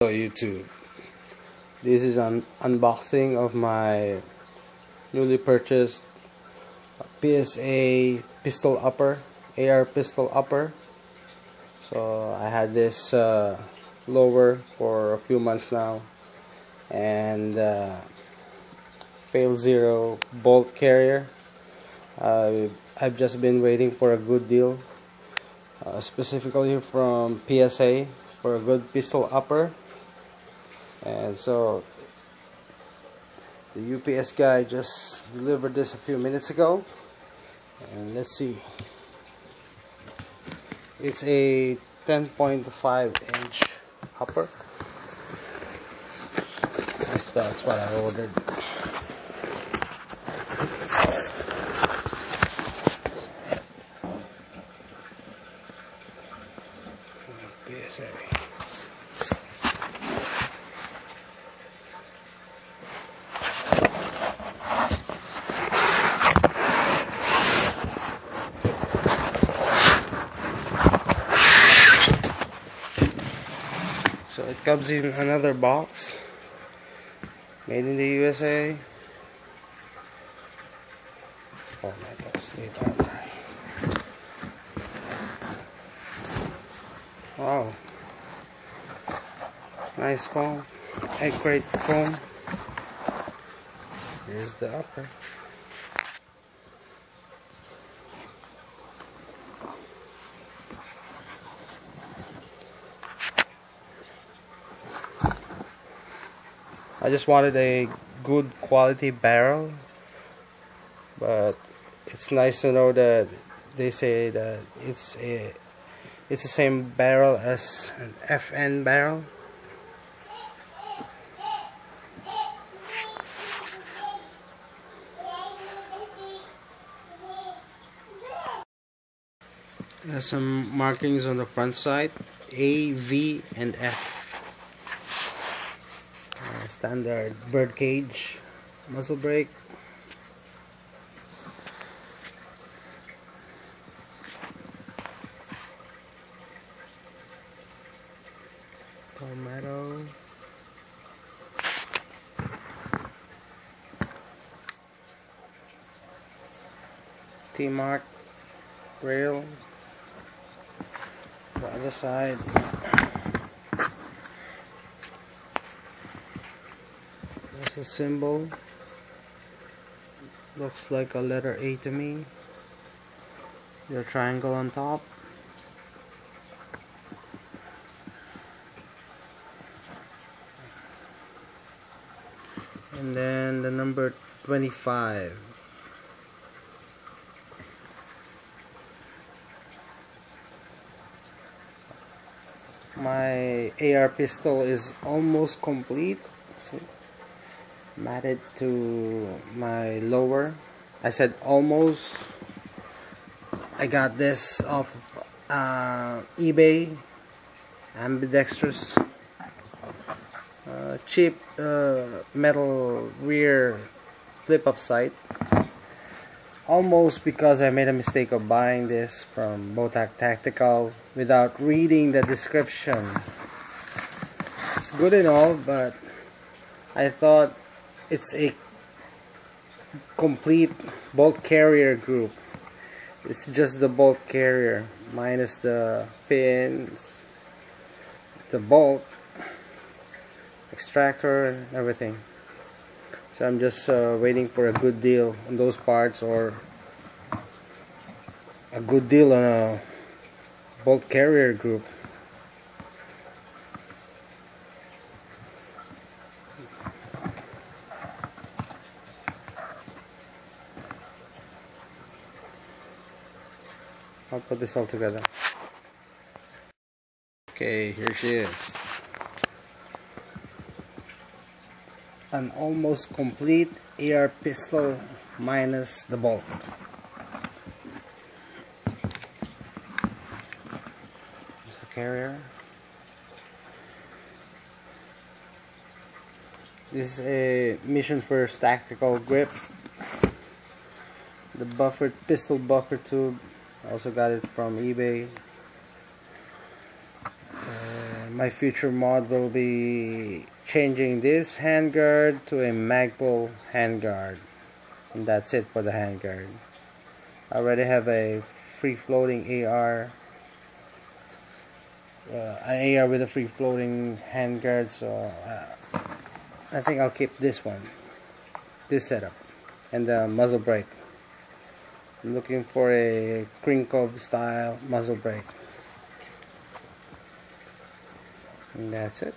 YouTube. This is an unboxing of my newly purchased PSA pistol upper, AR pistol upper. So I had this lower for a few months now, and fail zero bolt carrier. I've just been waiting for a good deal, specifically from PSA for a good pistol upper. And so the UPS guy just delivered this a few minutes ago, and let's see. It's a 10.5-inch upper. That's what I ordered. PSA. So it comes in another box, made in the USA. Oh my God, stay down there. Wow, nice foam, egg crate foam. Here's the upper. I just wanted a good quality barrel, but it's nice to know that they say that it's the same barrel as an FN barrel. There's some markings on the front side: A, V, and F. Standard bird cage, muzzle brake. Palmetto. T-mark rail. The other side. There's a symbol. Looks like a letter A to me. Your triangle on top. And then the number 25. My AR pistol is almost complete. See? Matted to my lower. I said almost. I got this off eBay. Ambidextrous, cheap metal rear flip-up sight. Almost, because I made a mistake of buying this from Botac Tactical without reading the description. It's good and all, but I thought it's a complete bolt carrier group. It's just the bolt carrier minus the pins, the bolt, extractor, and everything. So I'm just waiting for a good deal on those parts, or a good deal on a bolt carrier group. I'll put this all together. Okay, here she is. An almost complete AR pistol minus the bolt. Here's the carrier. This is a Mission First tactical grip. The buffer, pistol buffer tube. I also got it from eBay. And my future mod will be changing this handguard to a magpul handguard, and that's it for the handguard. I already have a free-floating AR, an AR with a free-floating handguard, so I think I'll keep this one, this setup, and the muzzle brake. I'm looking for a crinkle style muzzle brake. And that's it.